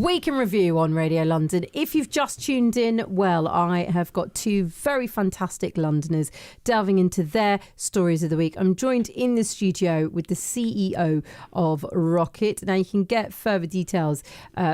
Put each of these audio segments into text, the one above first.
Week in Review on Radio London. If you've just tuned in, well, I have got two very fantastic Londoners delving into their stories of the week. I'm joined in the studio with the CEO of Rocket. Now, you can get further details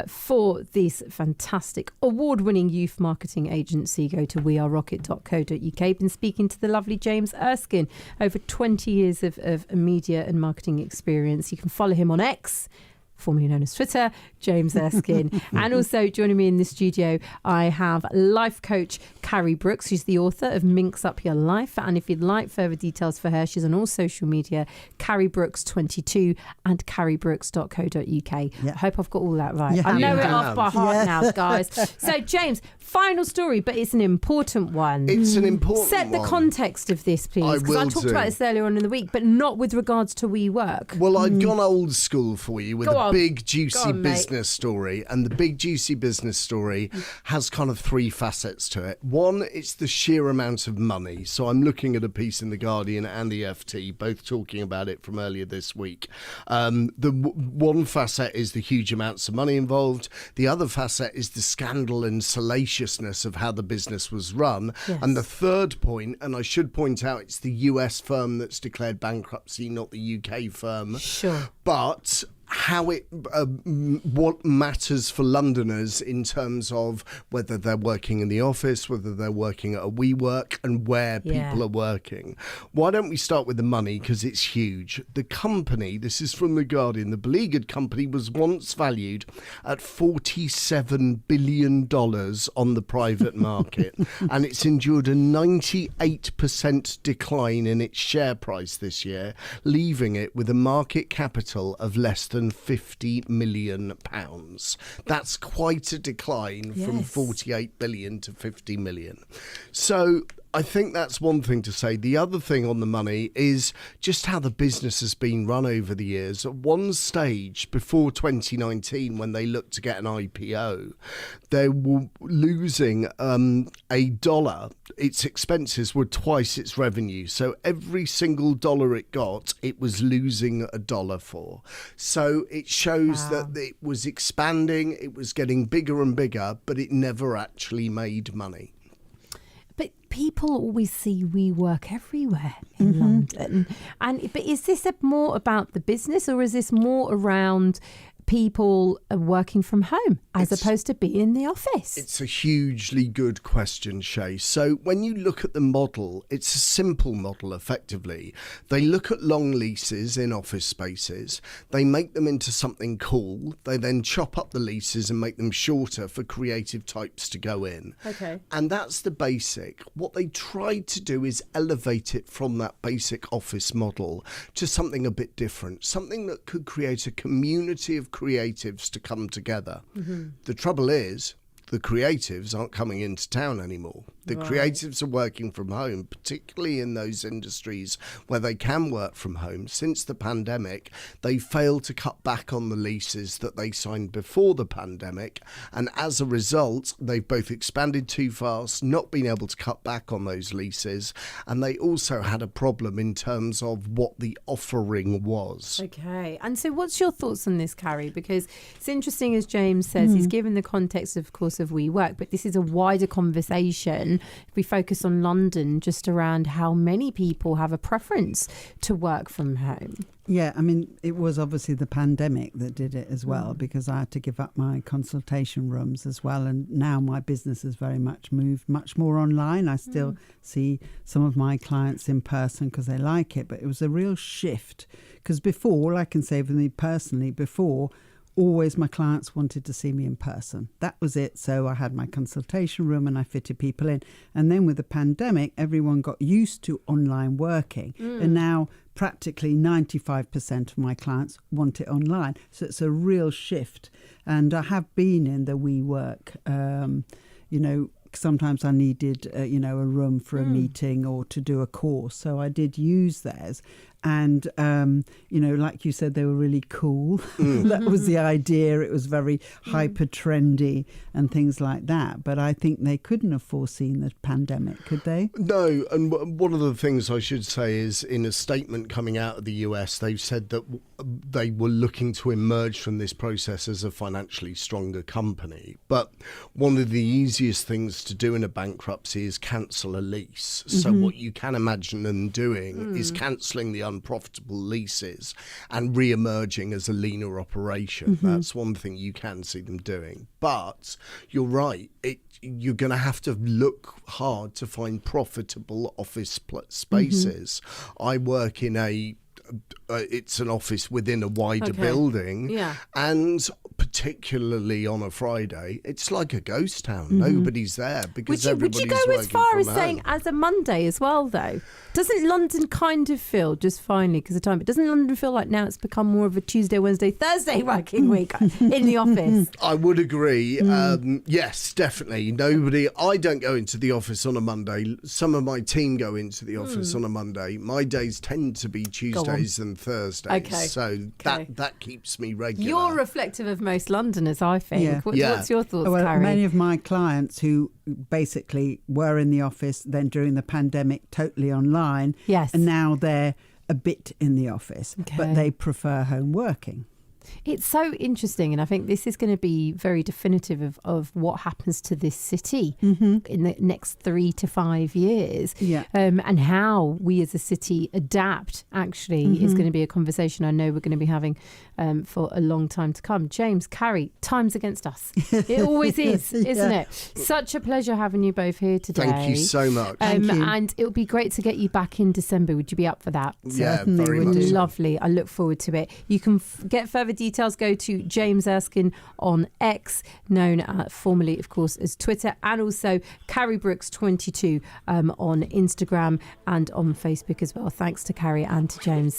for this fantastic award-winning youth marketing agency. Go to wearerocket.co.uk. Been speaking to the lovely James Erskine, over 20 years of media and marketing experience. You can follow him on X, formerly known as Twitter, James Erskine. And also joining me in the studio, I have life coach Carrie Brooks, who's the author of Minx Up Your Life. And if you'd like further details for her, she's on all social media, Carrie Brooks 22 and carriebrooks.co.uk. Yeah. I hope I've got all that right. I know it off by heart now, guys. So, James, final story, but it's an important one. It's an important Set the one. context of this, please. Because I talked about this earlier on in the week, but not with regards to WeWork. Well, I've gone old school for you with a big, juicy business story. And the big, juicy business story has kind of three facets to it. One, it's the sheer amount of money. So I'm looking at a piece in The Guardian and the FT, both talking about it from earlier this week. One facet is the huge amounts of money involved. The other facet is the scandal and salaciousness of how the business was run. Yes. And the third point, and I should point out, it's the US firm that's declared bankruptcy, not the UK firm. Sure. But how it what matters for Londoners in terms of whether they're working in the office, whether they're working at a WeWork, and where people are working. Why don't we start with the money, because it's huge. The company, this is from The Guardian, the beleaguered company was once valued at $47 billion on the private market, and it's endured a 98% decline in its share price this year, leaving it with a market capital of less than £50 million. That's quite a decline from 48 billion to 50 million. So I think that's one thing to say. The other thing on the money is just how the business has been run over the years. At one stage before 2019, when they looked to get an IPO, they were losing $1. Its expenses were twice its revenue. So every single dollar it got, it was losing $1 for. So it shows that it was expanding, it was getting bigger and bigger, but it never actually made money. But people always see WeWork everywhere in London. But is this more about the business, or is this more around people working from home as opposed to being in the office? It's a hugely good question, Shay. So when you look at the model, it's a simple model, effectively. They look at long leases in office spaces. They make them into something cool. They then chop up the leases and make them shorter for creative types to go in. Okay. And that's the basic. What they tried to do is elevate it from that basic office model to something a bit different, something that could create a community of creatives to come together. The trouble is, the creatives aren't coming into town anymore. The creatives are working from home, particularly in those industries where they can work from home. Since the pandemic, they failed to cut back on the leases that they signed before the pandemic. And as a result, they've both expanded too fast, not been able to cut back on those leases. And they also had a problem in terms of what the offering was. Okay. And so what's your thoughts on this, Carrie? Because it's interesting, as James says, he's given the context, of course, of WeWork, but this is a wider conversation. If we focus on London, just around how many people have a preference to work from home. Yeah, I mean, it was obviously the pandemic that did it as well, because I had to give up my consultation rooms as well. And now my business has very much moved much more online. I still see some of my clients in person because they like it, but it was a real shift. Because before, all I can say for me personally, before, always my clients wanted to see me in person. That was it. So I had my consultation room and I fitted people in. And then with the pandemic, everyone got used to online working. And now practically 95% of my clients want it online. So it's a real shift. And I have been in the WeWork, sometimes I needed, a room for a meeting or to do a course. So I did use theirs. And, like you said, they were really cool. That was the idea. It was very hyper trendy and things like that. But I think they couldn't have foreseen the pandemic, could they? No. And one of the things I should say is, in a statement coming out of the US, they've said that they were looking to emerge from this process as a financially stronger company. But one of the easiest things to do in a bankruptcy is cancel a lease. So what you can imagine them doing is cancelling the unprofitable leases and re-emerging as a leaner operation. That's one thing you can see them doing. But you're right, you're going to have to look hard to find profitable office spaces. I work in it's an office within a wider building, and particularly on a Friday, it's like a ghost town. Nobody's there because everybody's working from home. Would you go as far as saying as a Monday as well, though? Doesn't London kind of feel, just finally because of time, but doesn't London feel like now it's become more of a Tuesday, Wednesday, Thursday working week in the office? I would agree. Yes, definitely. I don't go into the office on a Monday. Some of my team go into the office on a Monday. My days tend to be Tuesdays and Thursdays. So that keeps me regular. You're reflective of most Londoners, I think. Yeah. What's your thoughts, well, Carrie? Many of my clients who basically were in the office, then during the pandemic, totally online, and now they're a bit in the office, but they prefer home working. It's so interesting, and I think this is going to be very definitive of what happens to this city in the next 3 to 5 years, and how we as a city adapt. Actually, is going to be a conversation I know we're going to be having for a long time to come. James, Carrie, time's against us. It always is, isn't it? Such a pleasure having you both here today. Thank you so much. And it would be great to get you back in December. Would you be up for that? Yeah, very much. Lovely. I look forward to it. You can get further details, go to James Erskine on X, known formerly, of course, as Twitter, and also Carrie Brooks 22 on Instagram and on Facebook as well. Thanks to Carrie and to James.